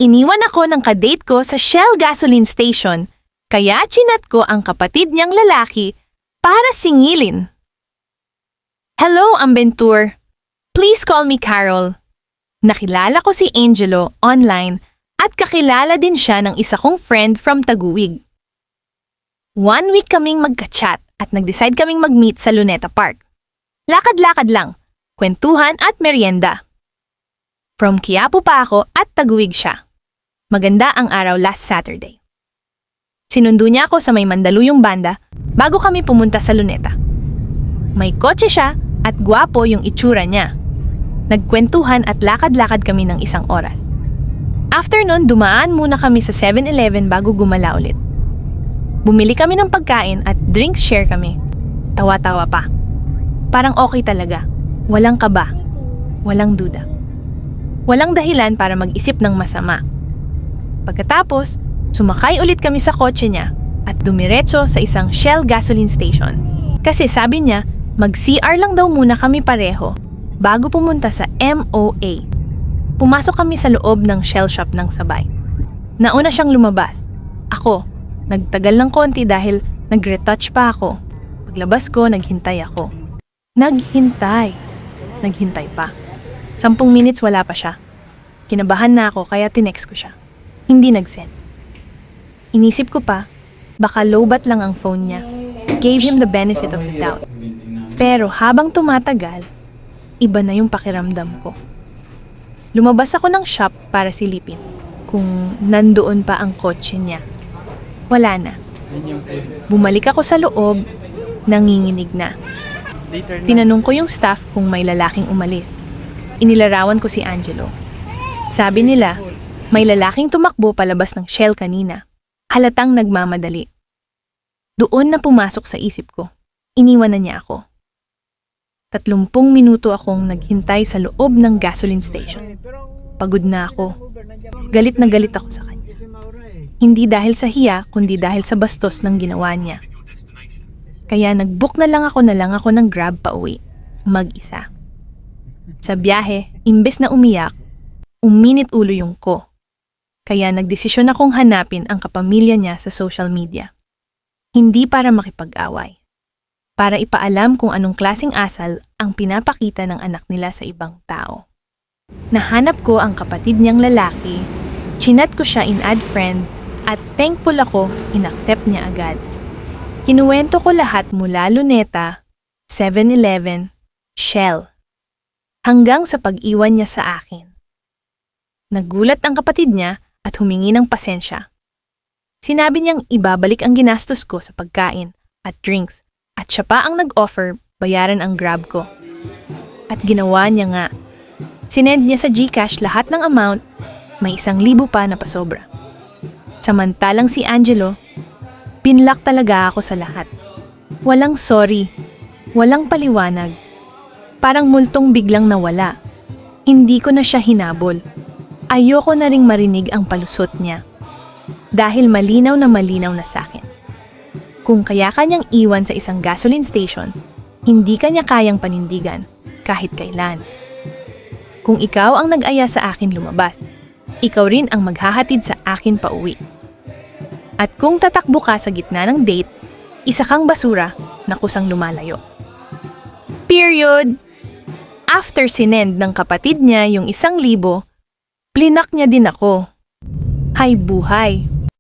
Iniwan ako ng kadate ko sa Shell gasoline station, kaya chinat ko ang kapatid niyang lalaki para singilin. Hello, Ambentur. Please call me Carol. Nakilala ko si Angelo online at kakilala din siya ng isa kong friend from Taguig. 1 week kaming magka-chat at nag-decide kaming mag-meet sa Luneta Park. Lakad-lakad lang, kwentuhan at merienda. From Quiapo pa ako at Taguig siya. Maganda ang araw last Saturday. Sinundo niya ako sa may Mandaluyong banda bago kami pumunta sa Luneta. May kotse siya at gwapo yung itsura niya. Nagkwentuhan at lakad-lakad kami ng 1 oras. After nun, dumaan muna kami sa 7-Eleven bago gumala ulit. Bumili kami ng pagkain at drinks share kami. Tawa-tawa pa. Parang okay talaga. Walang kaba. Walang duda. Walang dahilan para mag-isip ng masama. Pagkatapos, sumakay ulit kami sa kotse niya at dumiretso sa isang Shell gasoline station. Kasi sabi niya, mag-CR lang daw muna kami pareho bago pumunta sa MOA. Pumasok kami sa loob ng Shell shop ng sabay. Nauna siyang lumabas. Ako, nagtagal ng konti dahil nag-retouch pa ako. Paglabas ko, naghintay ako. Naghintay pa. 10 minutes wala pa siya. Kinabahan na ako kaya tinext ko siya. Hindi nag-send. Inisip ko pa, baka lowbat lang ang phone niya. Gave him the benefit of the doubt. Pero habang tumatagal, iba na yung pakiramdam ko. Lumabas ako ng shop para silipin kung nandoon pa ang kotse niya. Wala na. Bumalik ako sa loob, nanginginig na. Tinanong ko yung staff kung may lalaking umalis. Inilarawan ko si Angelo. Sabi nila, may lalaking tumakbo palabas ng Shell kanina. Halatang nagmamadali. Doon na pumasok sa isip ko. Iniwan na niya ako. 30 minuto akong naghintay sa loob ng gasoline station. Pagod na ako. Galit na galit ako sa kanya. Hindi dahil sa hiya, kundi dahil sa bastos ng ginawa niya. Kaya nag-book na lang ako ng Grab pa uwi. Mag-isa. Sa biyahe, imbes na umiyak, uminit ulo yung ko. Kaya nagdesisyon akong hanapin ang kapamilya niya sa social media. Hindi para makipag-away. Para ipaalam kung anong klaseng asal ang pinapakita ng anak nila sa ibang tao. Nahanap ko ang kapatid niyang lalaki, chinat ko siya in add friend, at thankful ako inaccept niya agad. Kinuwento ko lahat mula Luneta, 7-Eleven, Shell, hanggang sa pag-iwan niya sa akin. Nagulat ang kapatid niya at humingi ng pasensya. Sinabi niyang ibabalik ang ginastos ko sa pagkain at drinks at siya pa ang nag-offer bayaran ang Grab ko. At ginawa niya nga. Sinend niya sa GCash lahat ng amount, may 1,000 pa na pasobra. Samantalang si Angelo, pinlock talaga ako sa lahat. Walang sorry, walang paliwanag. Parang multong biglang nawala. Hindi ko na siya hinabol. Ayoko na ring marinig ang palusot niya. Dahil malinaw na sa akin. Kung kaya kanyang iwan sa isang gasoline station, hindi kanya kayang panindigan kahit kailan. Kung ikaw ang nag-aya sa akin lumabas, ikaw rin ang maghahatid sa akin pauwi. At kung tatakbo ka sa gitna ng date, isa kang basura na kusang lumalayo. Period! After sinend ng kapatid niya yung 1,000, plinak niya din ako. Hay buhay!